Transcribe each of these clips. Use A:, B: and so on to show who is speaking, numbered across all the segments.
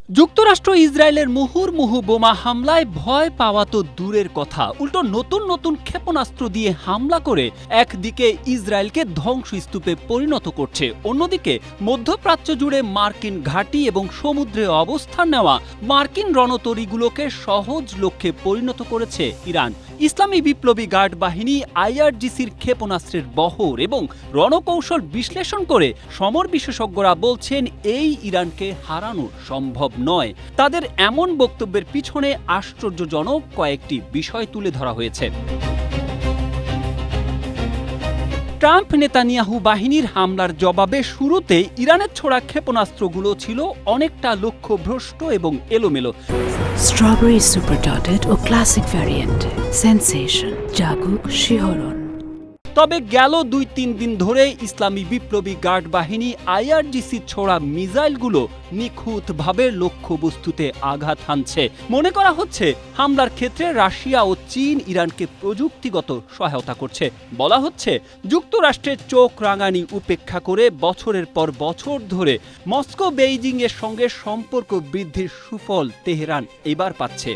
A: যুক্তরাষ্ট্র ইসরায়েলের মুহুর্মুহু বোমা হামলায় ভয় পাওয়া তো দূরের কথা, উল্টো নতুন নতুন ক্ষেপণাস্ত্র দিয়ে হামলা করে একদিকে ইসরায়েলকে ধ্বংসস্তূপে পরিণত করছে, অন্যদিকে মধ্যপ্রাচ্য জুড়ে মার্কিন ঘাঁটি এবং সমুদ্রে অবস্থান নেওয়া মার্কিন রণতরীগুলোকে সহজ লক্ষ্যে পরিণত করেছে ইরান। ইসলামী বিপ্লবী গার্ড বাহিনী আইআরজিসির ক্ষেপণাস্ত্রের বহর এবং রণকৌশল বিশ্লেষণ করে সমর বিশেষজ্ঞরা বলছেন এই ইরানকে হারানো সম্ভব নয়। তাদের এমন বক্তব্যের পিছনে আশ্চর্যজনক কয়েকটি বিষয় তুলে ধরা হয়েছে। ট্রাম্প নেতানিয়াহু বাহিনীর হামলার জবাবে শুরুতেই ইরানের ছোড়া ক্ষেপণাস্ত্রগুলো ছিল অনেকটা লক্ষ্যভ্রষ্ট এবং এলোমেলো।
B: স্ট্রবেরি সুপার ডটেড ও ক্লাসিক ভ্যারিয়েন্টে সেন্সেশন জাগুক শিহরণ।
A: তবে গেল ২-৩ দিন ধরে ইসলামী বিপ্লবী গার্ড বাহিনী আইআরজিসি ছোড়া মিসাইলগুলো নিখুঁতভাবে লক্ষ্যবস্তুতে আঘাত হানছে। মনে করা হচ্ছে হামলার ক্ষেত্রে রাশিয়া ও চীন ইরানকে প্রযুক্তিগত সহায়তা করছে। বলা হচ্ছে যুক্তরাষ্ট্রের চোখ রাঙানি উপেক্ষা করে বছরের পর বছর ধরে মস্কো বেইজিং এর সঙ্গে সম্পর্ক বৃদ্ধির সুফল তেহরান এবার পাচ্ছে।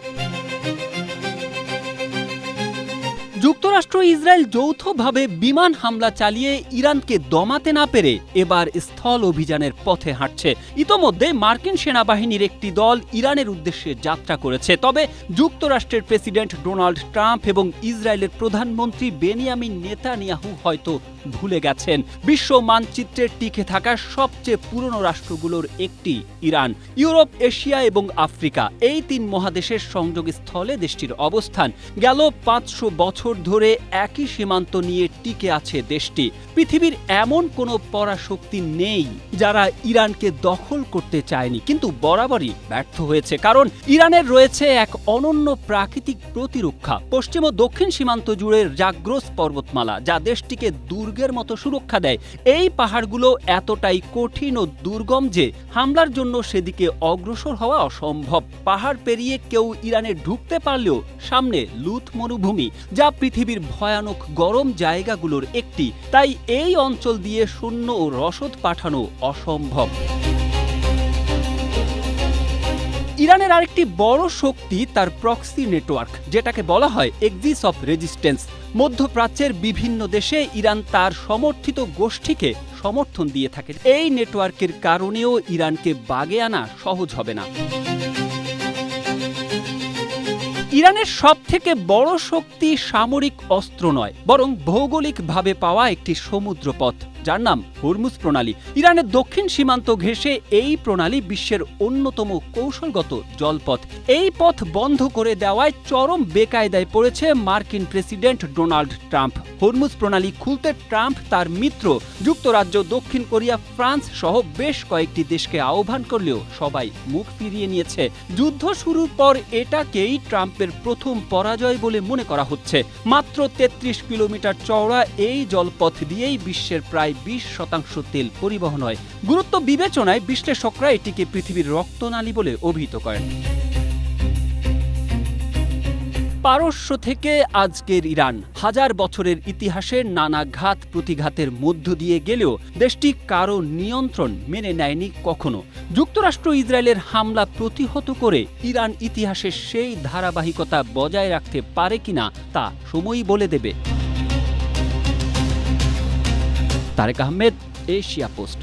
A: যুক্তরাষ্ট্র ইসরায়েল যৌথভাবে বিমান হামলা চালিয়ে ইরানকে দমাতে না পেরে এবার স্থল অভিযানের পথে হাঁটছে। ইতোমধ্যে মার্কিন সেনাবাহিনীর একটি দল ইরানের উদ্দেশ্যে যাত্রা করেছে। তবে যুক্তরাষ্ট্রের প্রেসিডেন্ট ডোনাল্ড ট্রাম্প এবং ইসরায়েলের প্রধানমন্ত্রী বেনিয়ামিন নেতানিয়াহু হয়তো ভুলে গেছেন বিশ্ব মানচিত্রের টিকে থাকা সবচেয়ে পুরনো রাষ্ট্রগুলোর একটি ইরান। ইউরোপ, এশিয়া এবং আফ্রিকা এই ৩ মহাদেশের সংযোগস্থলে দেশটির অবস্থান। গেল ৫০০ বছর ধরে একই সীমান্ত নিয়ে টিকে আছে দেশটি। পৃথিবীর এমন কোনো পরাশক্তি নেই যারা ইরানকে দখল করতে চায়নি, কিন্তু বরাবরই ব্যর্থ হয়েছে। কারণ ইরানের রয়েছে এক অনন্য প্রাকৃতিক প্রতিরক্ষা। পশ্চিম ও দক্ষিণ সীমান্ত জুড়ে জাগ্রস পর্বতমালা, যা দেশটিকে দুর্গের মতো সুরক্ষা দেয়। এই পাহাড়গুলো এতটাই কঠিন ও দুর্গম যে হামলার জন্য সেদিকে অগ্রসর হওয়া অসম্ভব। পাহাড় পেরিয়ে কেউ ইরানে ঢুকতে পারলেও সামনে লুত মরুভূমি, যা পৃথিবীর ভয়ানক গরম জায়গাগুলোর একটি। তাই এই অঞ্চল দিয়ে সৈন্য ও রসদ পাঠানো অসম্ভব। ইরানের আরেকটি বড় শক্তি তার প্রক্সি নেটওয়ার্ক, যেটাকে বলা হয় এক্সিস অফ রেজিস্ট্যান্স। মধ্যপ্রাচ্যের বিভিন্ন দেশে ইরান তার সমর্থিত গোষ্ঠীকে সমর্থন দিয়ে থাকে। এই নেটওয়ার্কের কারণেও ইরানকে বাগে আনা সহজ হবে না। ইরানের সবথেকে বড় শক্তি সামরিক অস্ত্র নয়, বরং ভৌগোলিকভাবে পাওয়া একটি সমুদ্রপথ, যার নাম হরমুজ প্রণালী। ইরানের দক্ষিণ সীমান্ত ঘেঁষে এই প্রণালী বিশ্বের অন্যতম কৌশলগত জলপথ। এই পথ বন্ধ করে দেওয়ায় চরম বেকায়দায় পড়েছে মার্কিন প্রেসিডেন্ট ডোনাল্ড ট্রাম্প। হরমুজ প্রণালী খুলতে ট্রাম্প তার মিত্র যুক্তরাজ্য, দক্ষিণ কোরিয়া, ফ্রান্স সহ বেশ কয়েকটি দেশকে আহ্বান করলেও সবাই মুখ ফিরিয়ে নিয়েছে। যুদ্ধ শুরুর পর এটাকেই ট্রাম্পের প্রথম পরাজয় বলে মনে করা হচ্ছে। মাত্র ৩৩ কিলোমিটার চওড়া এই জলপথ দিয়েই বিশ্বের প্রায় ২০% তেল পরিবহন হয়। গুরুত্ব বিবেচনায় বিশ্লেষকরা এটিকে পৃথিবীর রক্তনালী বলে অভিহিত করেন। পারস্য থেকে আজকের ইরান হাজার বছরের ইতিহাসের নানা ঘাত প্রতিঘাতের মধ্য দিয়ে গেলেও দেশটি কারো নিয়ন্ত্রণ মেনে নেয়নি কখনো। যুক্তরাষ্ট্র ইসরায়েলের হামলা প্রতিহত করে ইরান ইতিহাসের সেই ধারাবাহিকতা বজায় রাখতে পারে কিনা তা সময়ই বলে দেবে। Tarek Ahmed, Asia post.